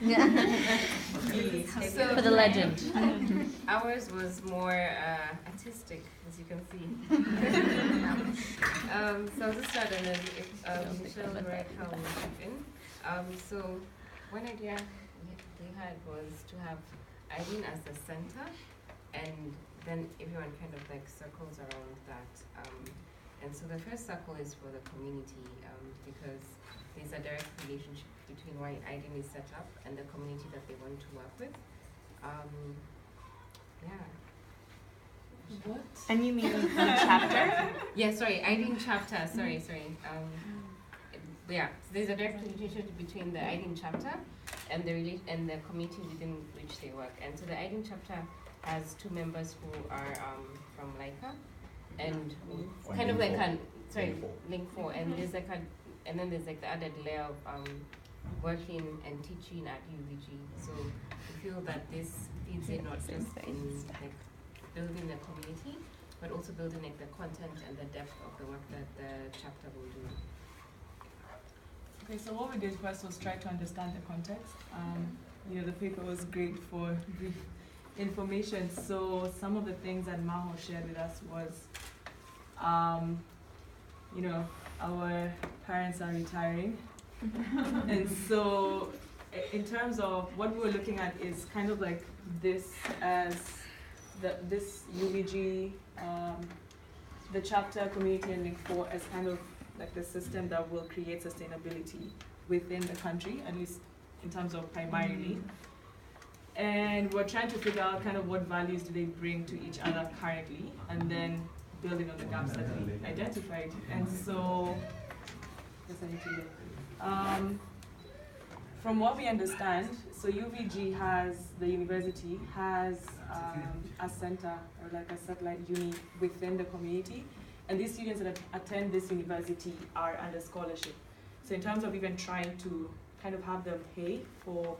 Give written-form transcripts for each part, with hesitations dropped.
For the legend. Ours was more artistic, as you can see. So this started if Michelle read how we have been. So one idea we had was to have Irene as the center, and then everyone kind of like circles around that. And so the first circle is for the community, because there's a direct relationship between why Irene is set up and the community that they want to work with. Yeah. What? And you mean the chapter? Yeah, sorry, Irene chapter, sorry. Yeah, so there's a direct relationship between the Irene chapter and the community within which they work. And so the Irene chapter has two members who are from Laika, and kind of like Link 4, and there's like and then there's like the added layer of working and teaching at UVG. So we feel that this feeds in not just in like building the community, but also building like the content and the depth of the work that the chapter will do. Okay, so what we did first was try to understand the context. The paper was great for brief information. So some of the things that Maho shared with us was, our parents are retiring. And so in terms of what we were looking at is kind of like this as this UVG, the chapter, community, and Link 4 as kind of like the system that will create sustainability within the country, at least in terms of primarily. And we're trying to figure out kind of what values do they bring to each other currently, and then building on the gaps that we identified. And so, from what we understand, so UVG the university has a center or like a satellite uni within the community. And these students that attend this university are under scholarship. So in terms of even trying to kind of have them pay for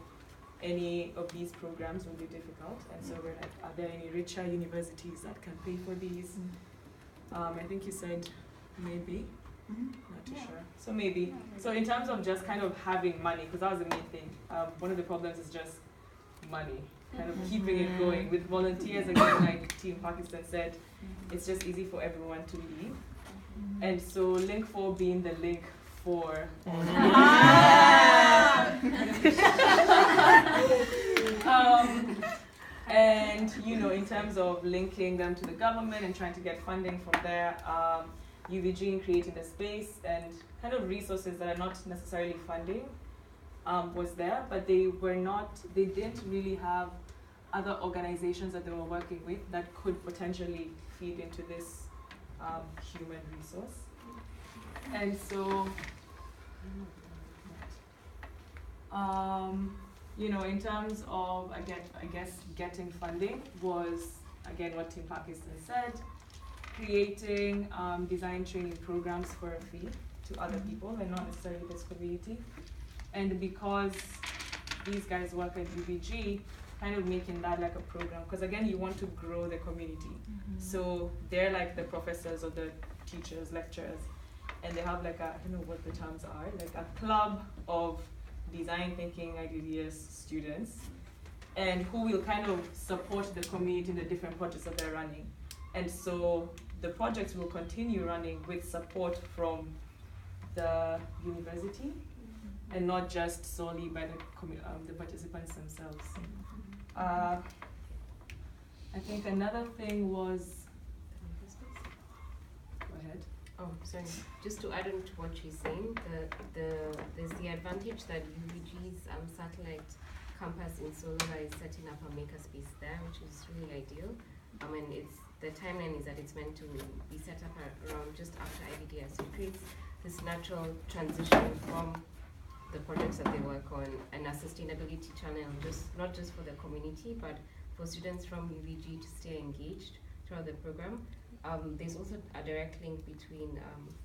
any of these programs will be difficult. And so we're like, are there any richer universities that can pay for these? I think you said maybe. Not too sure. So maybe. So in terms of just kind of having money, because that was the main thing. One of the problems is just money, kind of keeping it going with volunteers. Again, like Team Pakistan said, it's just easy for everyone to leave. And so Link 4 being the link for and in terms of linking them to the government and trying to get funding from there, UVG in creating the space and kind of resources that are not necessarily funding was there, but they didn't really have other organizations that they were working with that could potentially feed into this human resource. And so, in terms of, again, I guess getting funding was, again, what Team Pakistan said, creating design training programs for a fee to other people and not necessarily this community. And because these guys work at UVG, kind of making that like a program, because again, you want to grow the community. So they're like the professors or the teachers, lecturers, and they have like I don't know what the terms are, like a club of design thinking IDDS students, and who will kind of support the community in the different projects that they're running. And so the projects will continue running with support from the university, and not just solely by the participants themselves. I think another thing was, go ahead. Oh, sorry. Just to add on to what she's saying, there's the advantage that UVG's satellite campus in Solova is setting up a makerspace there, which is really ideal. And the timeline is that it's meant to be set up around just after IVDS. So it creates this natural transition from the projects that they work on and a sustainability channel, not just for the community, but for students from UVG to stay engaged throughout the program. There's also a direct link between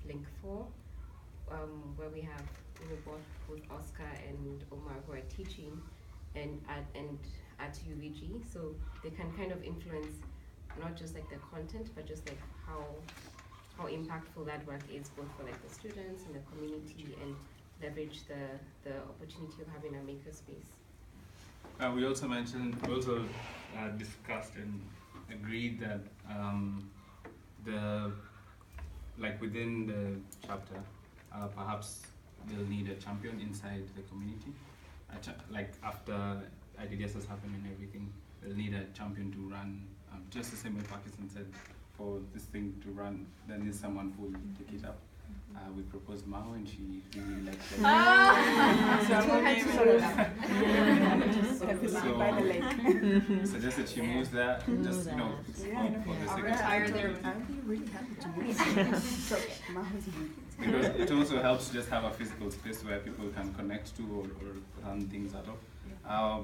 Link 4, where we have both Oscar and Omar who are teaching and at UVG, so they can kind of influence not just like the content, but just like how impactful that work is both for like the students and the community, and leverage the opportunity of having a makerspace. We also discussed and agreed that within the chapter, perhaps they'll need a champion inside the community. Like after IDDS has happened and everything, they'll need a champion to run. Just the same way Pakistan said, for this thing to run, there needs someone who will take it up. We proposed Mao and she really liked it. Suggested she moves there, just for the sake of because it also helps to just have a physical space where people can connect to or run things out of.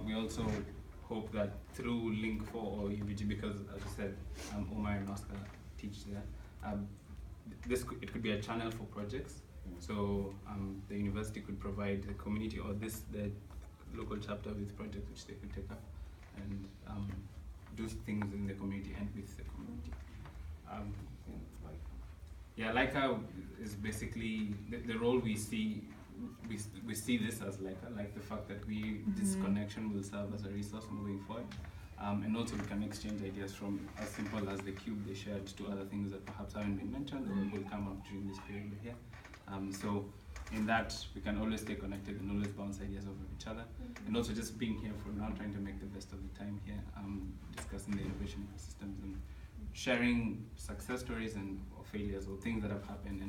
We also hope that through Link 4 or UVG, because as I said, Omar and Oscar teach there, it could be a channel for projects. So the university could provide the community or the local chapter with projects which they could take up and do things in the community and with the community. Leica is basically the role we see. We see this as Leica, like the fact that this connection will serve as a resource moving forward. And also we can exchange ideas from as simple as the cube they shared to other things that perhaps haven't been mentioned or will come up during this period here. So in that, we can always stay connected and always bounce ideas off of each other. And also just being here for now, trying to make the best of the time here, discussing the innovation ecosystems and sharing success stories or failures or things that have happened.